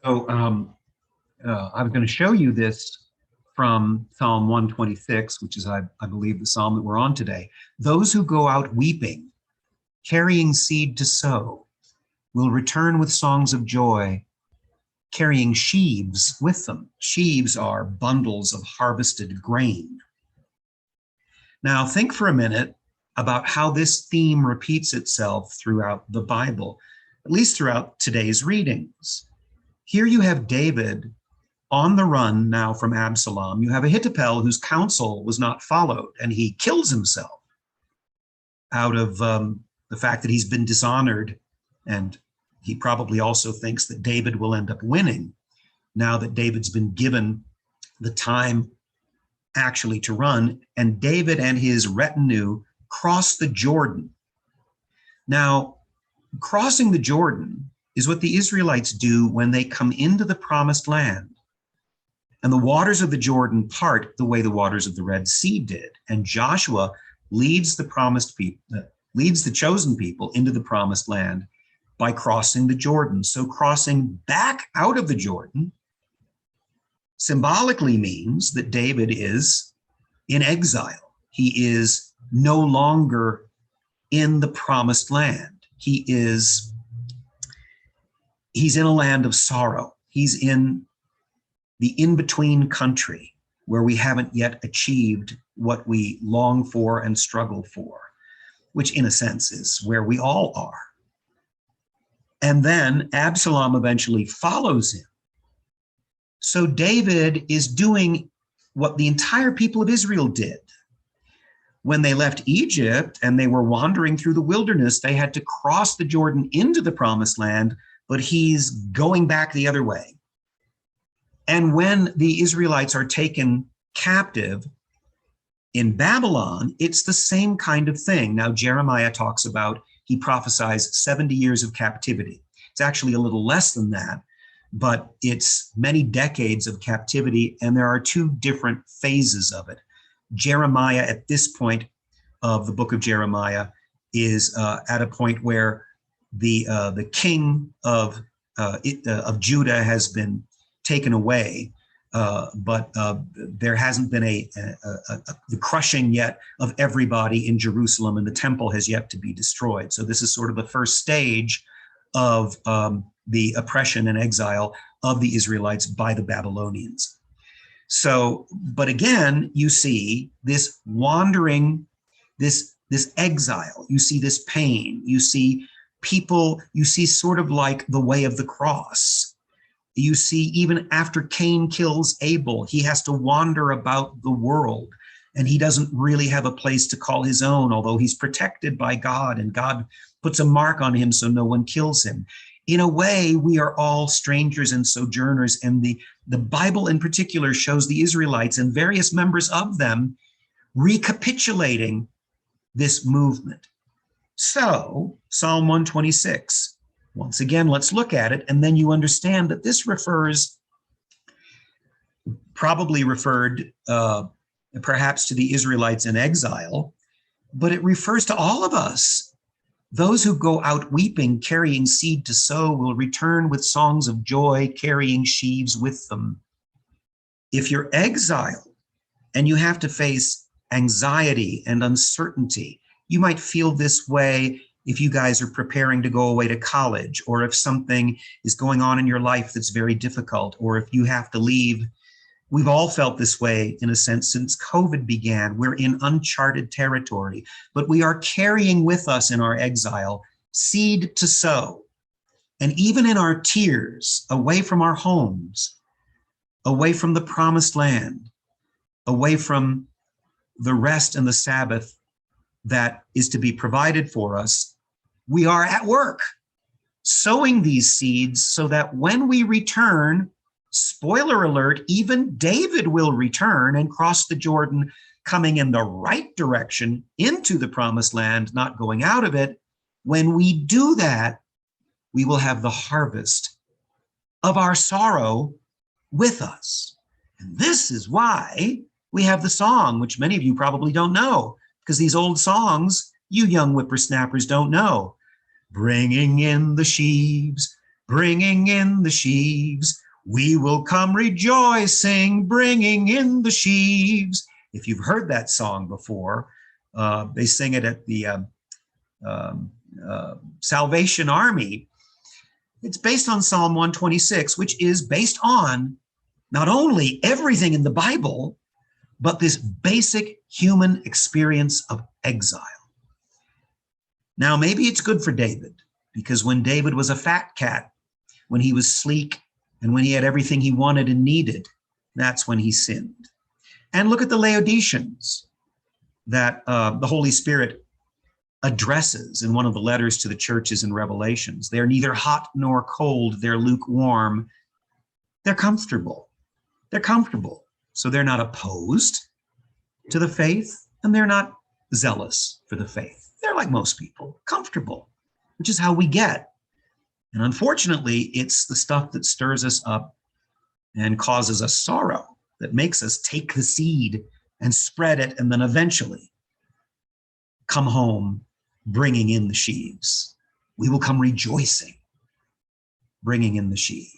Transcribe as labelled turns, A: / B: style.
A: So I'm going to show you this from Psalm 126, which is, I believe, the psalm that we're on today. Those who go out weeping, carrying seed to sow, will return with songs of joy, carrying sheaves with them. Sheaves are bundles of harvested grain. Now, think for a minute about how this theme repeats itself throughout the Bible, at least throughout today's readings. Here you have David on the run now from Absalom. You have Ahithophel, whose counsel was not followed, and he kills himself out of the fact that he's been dishonored, and he probably also thinks that David will end up winning now that David's been given the time actually to run. And David and his retinue cross the Jordan. Now, crossing the Jordan is what the Israelites do when they come into the promised land. And the waters of the Jordan part the way the waters of the Red Sea did. And Joshua leads the chosen people into the promised land by crossing the Jordan. So crossing back out of the Jordan symbolically means that David is in exile. He is no longer in the promised land. He's in a land of sorrow. He's in the in-between country where we haven't yet achieved what we long for and struggle for, which in a sense is where we all are. And then Absalom eventually follows him. So David is doing what the entire people of Israel did. When they left Egypt and they were wandering through the wilderness, they had to cross the Jordan into the promised land, but he's going back the other way. And when the Israelites are taken captive in Babylon, it's the same kind of thing. Now, Jeremiah talks about, he prophesies 70 years of captivity. It's actually a little less than that, but it's many decades of captivity, and there are two different phases of it. Jeremiah, at this point of the book of Jeremiah, is at a point where the king of Judah has been taken away, but there hasn't been the crushing yet of everybody in Jerusalem, and the temple has yet to be destroyed. So this is sort of the first stage of the oppression and exile of the Israelites by the Babylonians. So, but again, you see this wandering, this exile, you see this pain, you see people, you see sort of like the way of the cross. You see, even after Cain kills Abel, he has to wander about the world, and he doesn't really have a place to call his own, although he's protected by God, and God puts a mark on him so no one kills him. In a way, we are all strangers and sojourners, and the Bible in particular shows the Israelites and various members of them recapitulating this movement. So, Psalm 126, once again, let's look at it, and then you understand that this probably referred perhaps to the Israelites in exile, but it refers to all of us. Those who go out weeping, carrying seed to sow, will return with songs of joy, carrying sheaves with them. If you're exiled and you have to face anxiety and uncertainty, you might feel this way if you guys are preparing to go away to college, or if something is going on in your life that's very difficult, or if you have to leave. We've all felt this way, in a sense, since COVID began. We're in uncharted territory, but we are carrying with us in our exile seed to sow. And even in our tears, away from our homes, away from the promised land, away from the rest and the Sabbath that is to be provided for us, we are at work sowing these seeds so that when we return, spoiler alert, even David will return and cross the Jordan, coming in the right direction into the promised land, not going out of it. When we do that, we will have the harvest of our sorrow with us. And this is why we have the song, which many of you probably don't know, because these old songs, you young whippersnappers don't know. Bringing in the sheaves, bringing in the sheaves. We will come rejoicing, bringing in the sheaves. If you've heard that song before, they sing it at the Salvation Army. It's based on Psalm 126, which is based on not only everything in the Bible, but this basic human experience of exile. Now, maybe it's good for David, because when David was a fat cat, when he was sleek, and when he had everything he wanted and needed, that's when he sinned. And look at the Laodiceans that the Holy Spirit addresses in one of the letters to the churches in Revelations. They're neither hot nor cold, they're lukewarm. They're comfortable. They're comfortable. So they're not opposed to the faith, and they're not zealous for the faith. They're like most people, comfortable, which is how we get. And unfortunately, it's the stuff that stirs us up and causes us sorrow that makes us take the seed and spread it, and then eventually come home bringing in the sheaves. We will come rejoicing, bringing in the sheaves.